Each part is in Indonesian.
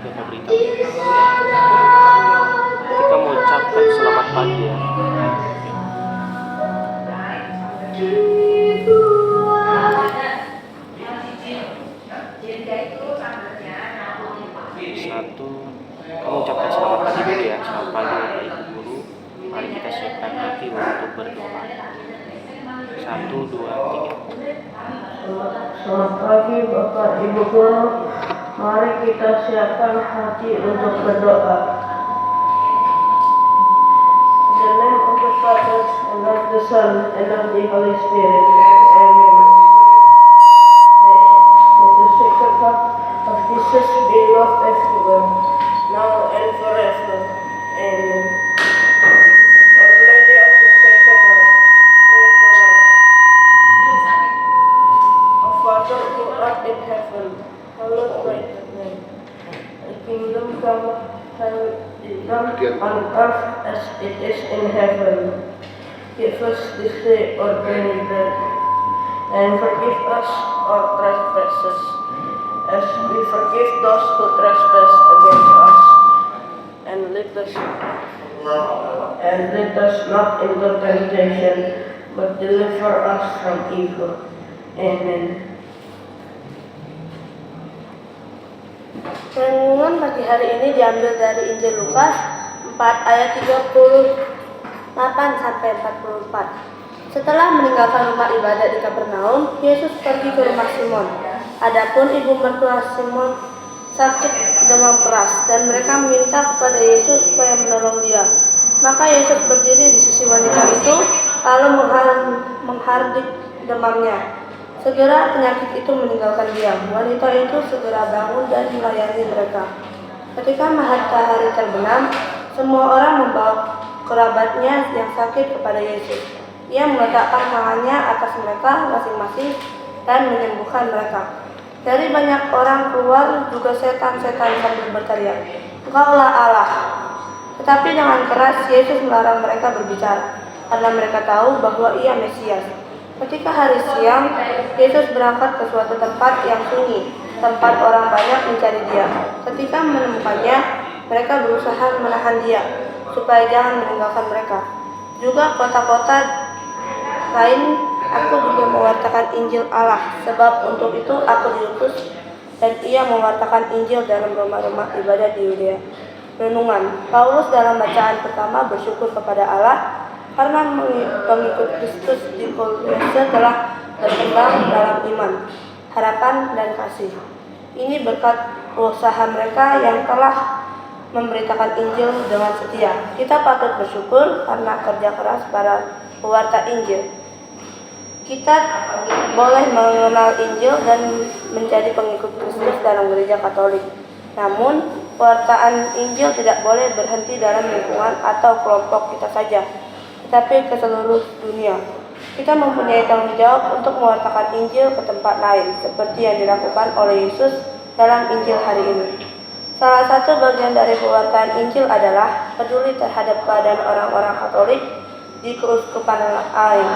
sudah saya beritahu. Ketika mengucapkan selamat pagi ya. Satu, kamu ucapkan selamat pagi dulu ya. Selamat pagi Bapak Ibu Guru. Mari kita siapkan hati untuk berdoa. 1, 2, 3. Selamat pagi Bapak Ibu Guru. Mari kita siapkan hati untuk berdoa. In the name of the Father, and of the Son, and of the Holy Spirit. Amen. May the sacred heart of Jesus be loved everywhere, now and forever. Amen. Our Lady of the Sacred Heart, pray for us. Our Father who art in heaven, hallowed be thy name. Thy kingdom come, thy will be done on earth as it is in heaven. Give us this day our daily bread, and forgive us our trespasses, as we forgive those who trespass against us. And lead us not into temptation, but deliver us from evil. Amen. Renungan pagi hari ini diambil dari Injil Lukas 4 ayat 38-44. Setelah meninggalkan rumah ibadah di Kapernaum, Yesus pergi ke rumah Simon. Adapun ibu mertua Simon sakit demam keras, dan mereka meminta kepada Yesus supaya menolong dia. Maka Yesus berdiri di sisi wanita itu, lalu menghardik demamnya. Segera penyakit itu meninggalkan dia. Wanita itu segera bangun dan melayani mereka. Ketika matahari terbenam, semua orang membawa kerabatnya yang sakit kepada Yesus. Ia meletakkan tangannya atas mereka masing-masing dan menyembuhkan mereka. Dari banyak orang keluar juga setan-setan sambil berteriak, "Engkaulah Allah." Tetapi dengan keras Yesus melarang mereka berbicara, karena mereka tahu bahwa ia Mesias. Ketika hari siang, Yesus berangkat ke suatu tempat yang sunyi, tempat orang banyak mencari dia. Ketika menemukannya, mereka berusaha menahan dia, supaya jangan meninggalkan mereka. Juga kota-kota lain, aku juga mewartakan Injil Allah, sebab untuk itu aku diutus, dan ia mewartakan Injil dalam rumah-rumah ibadah di Yudea. Renungan, Paulus dalam bacaan pertama bersyukur kepada Allah, karena pengikut Kristus di Kolose telah berkembang dalam iman, harapan, dan kasih. Ini berkat usaha mereka yang telah memberitakan Injil dengan setia. Kita patut bersyukur karena kerja keras para pewarta Injil. Kita boleh mengenal Injil dan menjadi pengikut Kristus dalam gereja Katolik. Namun, pewartaan Injil tidak boleh berhenti dalam lingkungan atau kelompok kita saja, tetapi ke seluruh dunia. Kita mempunyai tanggung jawab untuk mewartakan Injil ke tempat lain, seperti yang dilakukan oleh Yesus dalam Injil hari ini. Salah satu bagian dari pewartaan Injil adalah peduli terhadap keadaan orang-orang Katolik di keuskupan lain.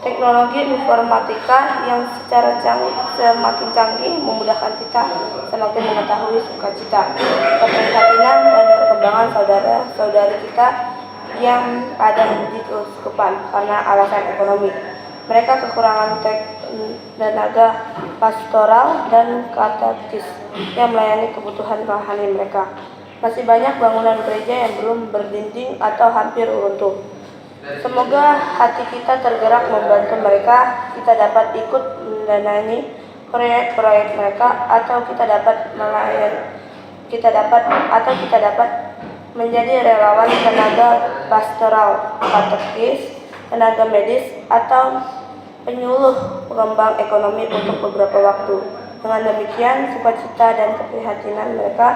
Teknologi informatika yang semakin canggih memudahkan kita semakin mengetahui sukacita, keprihatinan, dan perkembangan saudara-saudari kita yang ada di keuskupan karena alasan ekonomi. Mereka kekurangan tenaga pastoral dan katekis yang melayani kebutuhan rohani mereka. Masih banyak bangunan gereja yang belum berdinding atau hampir runtuh. Semoga hati kita tergerak membantu mereka. Kita dapat ikut mendanai proyek-proyek mereka, atau kita dapat menjadi relawan tenaga pastoral, katekis, tenaga medis, atau penyuluh pengembang ekonomi untuk beberapa waktu. Dengan demikian, sukacita dan keprihatinan mereka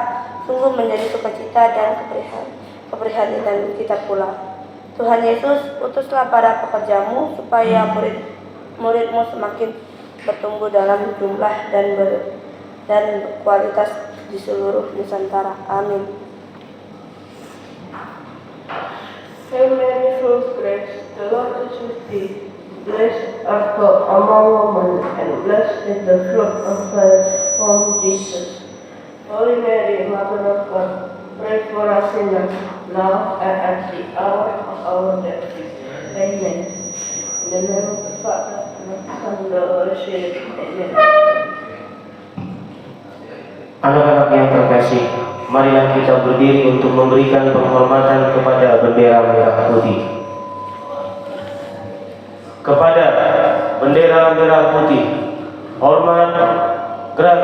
sungguh menjadi sukacita dan keprihatinan kita pula. Tuhan Yesus, utuslah para pekerjamu supaya murid-muridmu semakin bertumbuh dalam jumlah dan kualitas di seluruh Nusantara. Amin. Hail Mary, full of grace, the Lord is with thee. Blessed art thou among women, and blessed is the fruit of thy womb, Jesus. Holy Mary, Mother of God, pray for us sinners, now and at the hour of our death. Amen. In the name of the Father, and of the Son, and of the Holy Spirit. Amen. Anak-anak yang terkasih, marilah kita berdiri untuk memberikan penghormatan kepada bendera merah putih. Kepada bendera merah putih, hormat, gerak,